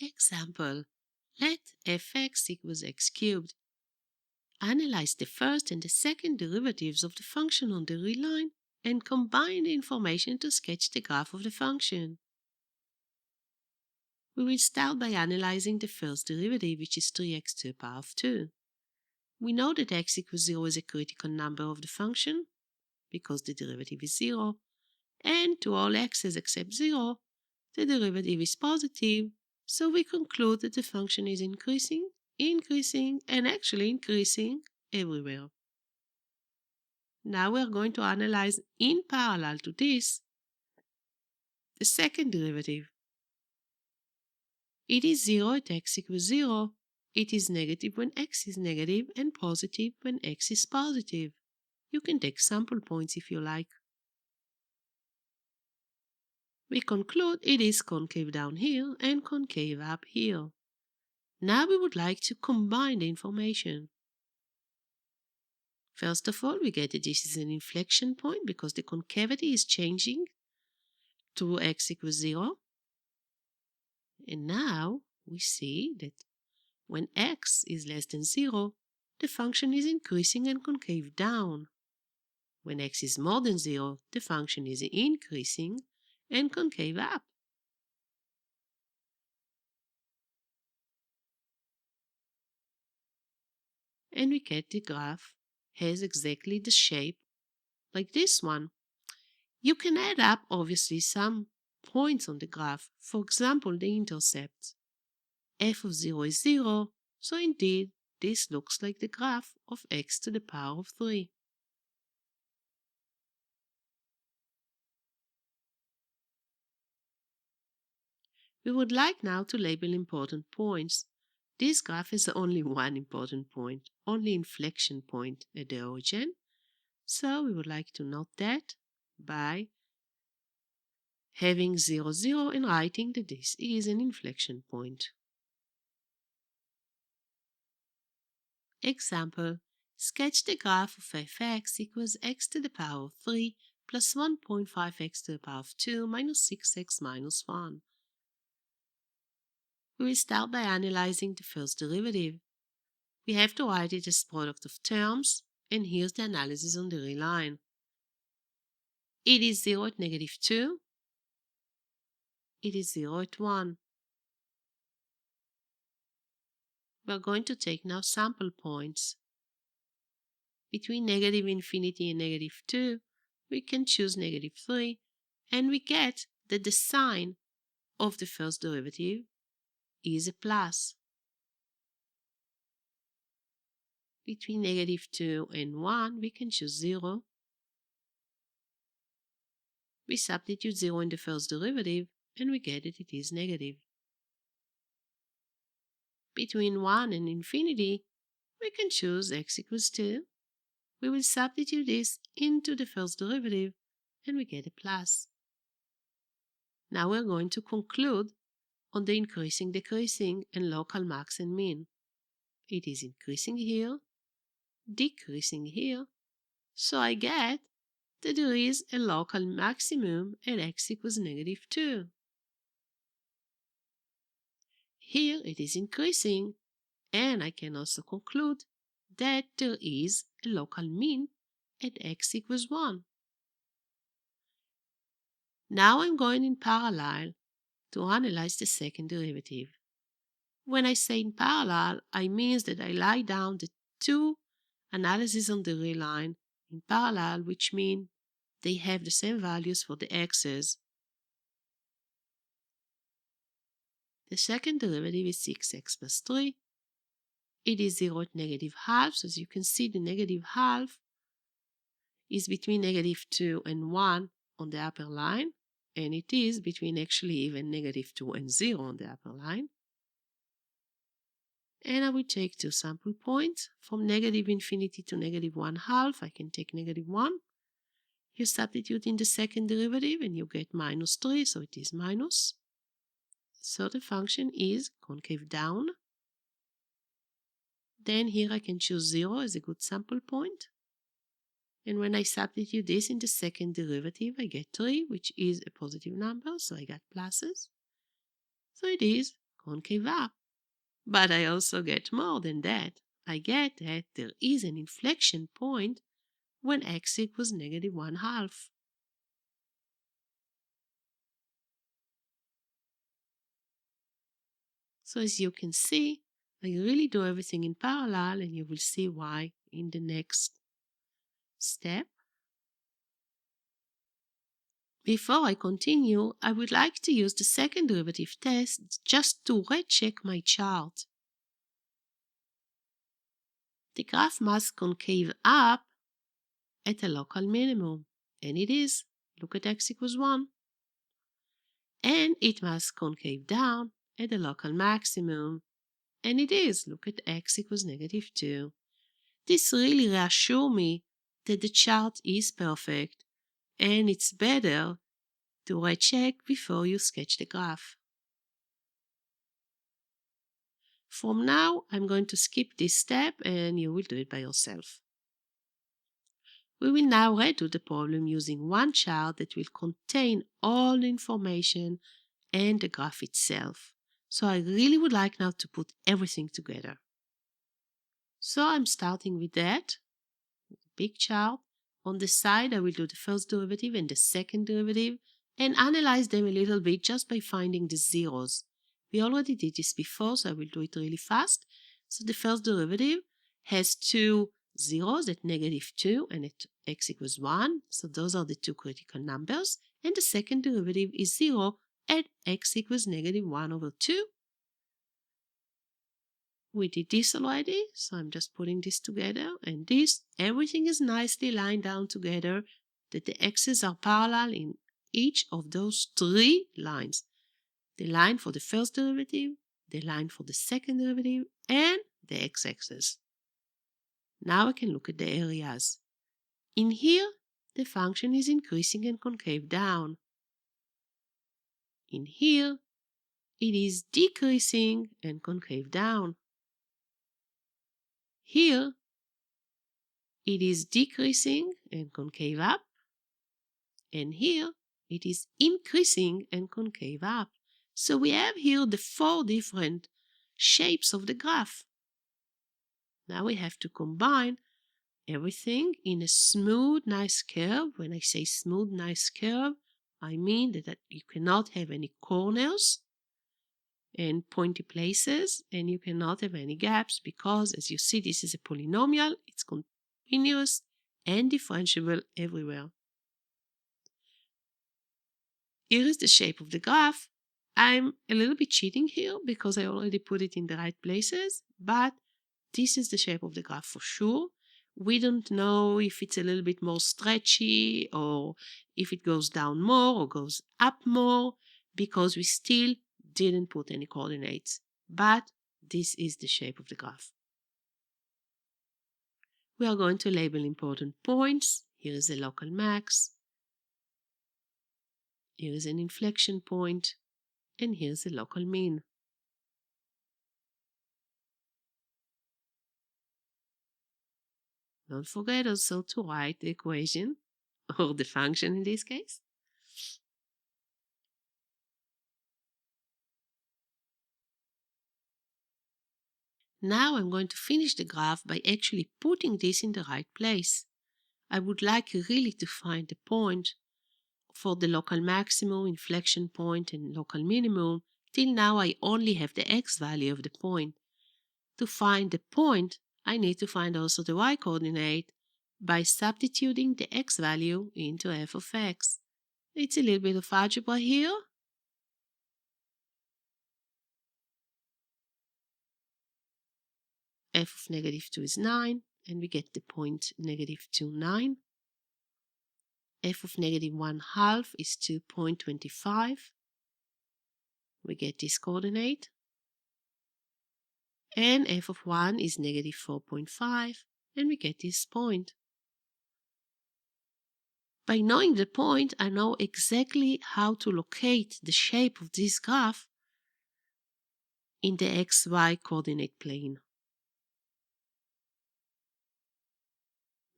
Example, let f(x) equals x cubed. Analyze the first and the second derivatives of the function on the real line and combine the information to sketch the graph of the function. We will start by analyzing the first derivative, which is 3x to the power of 2. We know that x equals 0 is a critical number of the function because the derivative is 0, and to all x's except 0, the derivative is positive, so we conclude that the function is increasing, and actually increasing everywhere. Now we are going to analyze in parallel to this the second derivative. It is 0 at x equals 0. It is negative when x is negative and positive when x is positive. You can take sample points if you like. We conclude it is concave down here and concave up here. Now we would like to combine the information. First of all, we get that this is an inflection point because the concavity is changing to x equals 0. And now we see that when x is less than 0, the function is increasing and concave down. When x is more than 0, the function is increasing and concave up. And we get the graph has exactly the shape like this one. You can add up, obviously, some points on the graph. For example, the intercept. F of 0 is 0, so indeed, this looks like the graph of x to the power of 3. We would like now to label important points. This graph has only one important point, only inflection point at the origin. So we would like to note that by having 0, 0 and writing that this is an inflection point. Example, sketch the graph of f(x) equals x to the power of 3 plus 1.5x to the power of 2 minus 6x minus 1. We will start by analyzing the first derivative. We have to write it as product of terms, and here's the analysis on the real line. It is 0 at negative 2. It is 0 at 1. We are going to take now sample points. Between negative infinity and negative 2, we can choose negative 3, and we get that the sign of the first derivative is a plus. Between negative 2 and 1, we can choose 0. We substitute 0 in the first derivative, and we get that it is negative. Between 1 and infinity, we can choose x equals 2. We will substitute this into the first derivative, and we get a plus. Now we're going to conclude on the increasing, decreasing, and local max and min. It is increasing here, decreasing here, so I get that there is a local maximum at x equals negative 2. Here it is increasing, and I can also conclude that there is a local min at x equals 1. Now I'm going in parallel to analyze the second derivative. When I say in parallel, I mean that I lie down the two analyses on the real line in parallel, which means they have the same values for the x's. The second derivative is 6x plus 3. It is 0 at negative half, so as you can see, the negative half is between negative 2 and 1 on the upper line, and it is between actually even negative 2 and 0 on the upper line. And I will take two sample points. From negative infinity to negative 1/2, I can take negative 1. You substitute in the second derivative and you get minus 3, so it is minus. So the function is concave down. Then here I can choose 0 as a good sample point. And when I substitute this in the second derivative, I get 3, which is a positive number, so I got pluses. So it is concave up. But I also get more than that. I get that there is an inflection point when x equals negative 1/2. So as you can see, I really do everything in parallel, and you will see why in the next step. Before I continue, I would like to use the second derivative test just to recheck my chart. The graph must concave up at a local minimum, and it is. Look at x equals 1. And it must concave down at the local maximum, and it is. Look at x equals negative 2. This really reassures me that the chart is perfect, and it's better to recheck before you sketch the graph. From now, I'm going to skip this step and you will do it by yourself. We will now redo the problem using one chart that will contain all the information and the graph itself. So I really would like now to put everything together. So I'm starting with that big chart. On the side, I will do the first derivative and the second derivative and analyze them a little bit just by finding the zeros. We already did this before, so I will do it really fast. So the first derivative has two zeros at negative 2 and at x equals 1. So those are the two critical numbers. And the second derivative is 0 at x equals negative 1 over 2. We did this already, so I'm just putting this together, and this, everything is nicely lined down together, that the x's are parallel in each of those three lines. The line for the first derivative, the line for the second derivative, and the x-axis. Now I can look at the areas. In here, the function is increasing and concave down. In here, it is decreasing and concave down. Here, it is decreasing and concave up, and here it is increasing and concave up. So we have here the four different shapes of the graph. Now we have to combine everything in a smooth, nice curve. When I say smooth, nice curve, I mean that you cannot have any corners and pointy places, and you cannot have any gaps because, as you see, this is a polynomial. It's continuous and differentiable everywhere. Here is the shape of the graph. I'm a little bit cheating here because I already put it in the right places, but this is the shape of the graph for sure. We don't know if it's a little bit more stretchy or if it goes down more or goes up more because we still didn't put any coordinates, but this is the shape of the graph. We are going to label important points. Here is the local max. Here is an inflection point, and here's the local mean. Don't forget also to write the equation, or the function in this case. Now I'm going to finish the graph by actually putting this in the right place. I would like really to find the point for the local maximum, inflection point, and local minimum. Till now I only have the x value of the point. To find the point, I need to find also the y coordinate by substituting the x value into f of x. It's a little bit of algebra here. F of negative 2 is 9, and we get the point negative 2, 9. F of negative 1/2 is 2.25. We get this coordinate. And f of 1 is negative 4.5, and we get this point. By knowing the point, I know exactly how to locate the shape of this graph in the xy coordinate plane.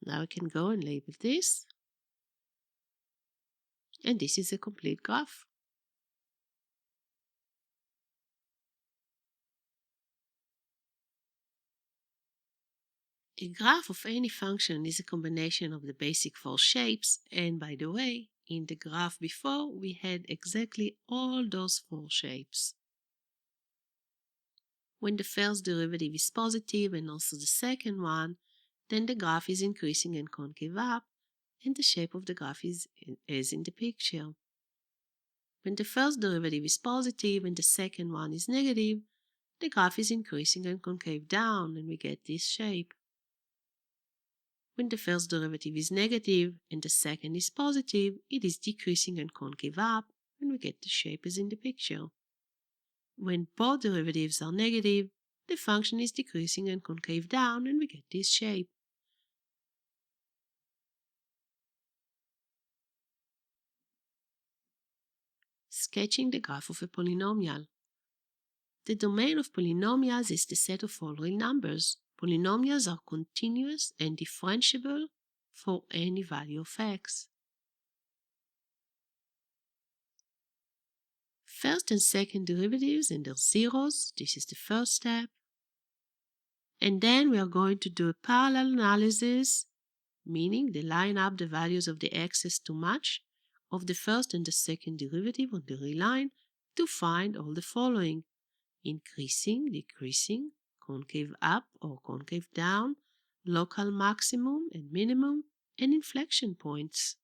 Now I can go and label this. And this is a complete graph. A graph of any function is a combination of the basic four shapes, and by the way, in the graph before we had exactly all those four shapes. When the first derivative is positive and also the second one, then the graph is increasing and concave up, and the shape of the graph is as in the picture. When the first derivative is positive and the second one is negative, the graph is increasing and concave down, and we get this shape. When the first derivative is negative and the second is positive, it is decreasing and concave up, and we get the shape as in the picture. When both derivatives are negative, the function is decreasing and concave down, and we get this shape. Sketching the graph of a polynomial. The domain of polynomials is the set of all real numbers. Polynomials are continuous and differentiable for any value of x. First and second derivatives and their zeros, this is the first step. And then we are going to do a parallel analysis, meaning they line up the values of the x's to match of the first and the second derivative on the real line to find all the following: increasing, decreasing, concave up or concave down, local maximum and minimum, and inflection points.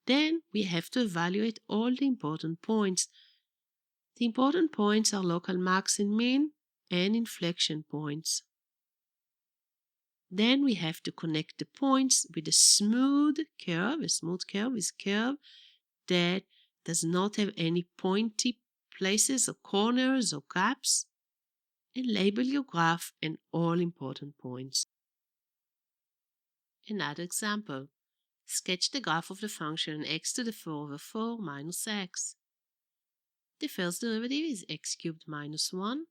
Then we have to evaluate all the important points. The important points are local max and min and inflection points. Then we have to connect the points with a smooth curve. A smooth curve is a curve that does not have any pointy places or corners or gaps, and label your graph and all important points. Another example. Sketch the graph of the function x to the 4 over 4 minus x. The first derivative is x cubed minus 1,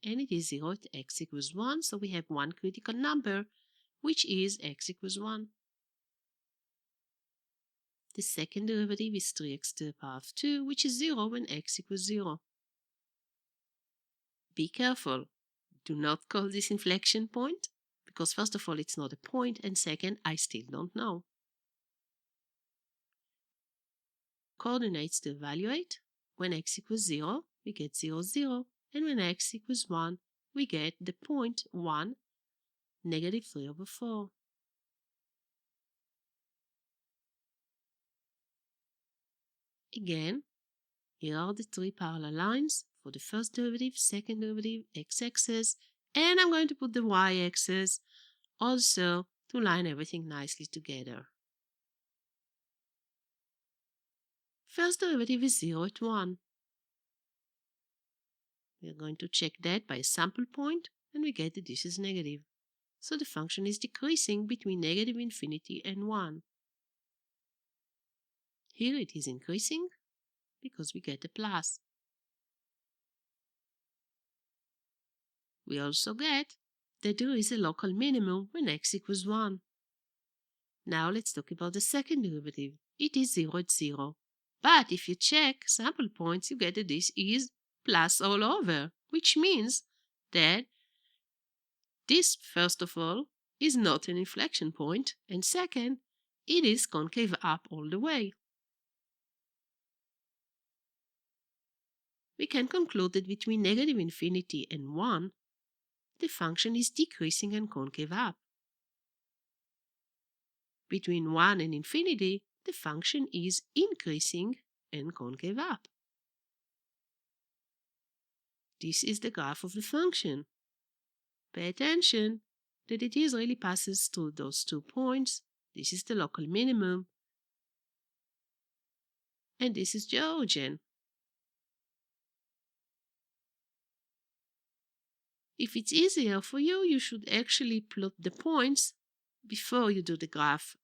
and it is 0 at x equals 1, so we have one critical number, which is x equals 1. The second derivative is 3x to the power of 2, which is 0 when x equals 0. Be careful. Do not call this inflection point, because first of all, it's not a point, and second, I still don't know. Coordinates to evaluate. When x equals 0, we get 0, 0, and when x equals 1, we get the point 1, negative 3 over 4. Again, here are the three parallel lines for the first derivative, second derivative, x-axis, and I'm going to put the y-axis also to line everything nicely together. First derivative is 0 at 1. We are going to check that by a sample point, and we get that this is negative. So the function is decreasing between negative infinity and 1. Here it is increasing because we get a plus. We also get that there is a local minimum when x equals 1. Now let's talk about the second derivative. It is 0 at 0. But if you check sample points, you get that this is plus all over, which means that this, first of all, is not an inflection point, and second, it is concave up all the way. We can conclude that between negative infinity and 1, the function is decreasing and concave up. Between 1 and infinity, the function is increasing and concave up. This is the graph of the function. Pay attention that it really passes through those 2 points. This is the local minimum, and this is the origin. If it's easier for you, you should actually plot the points before you do the graph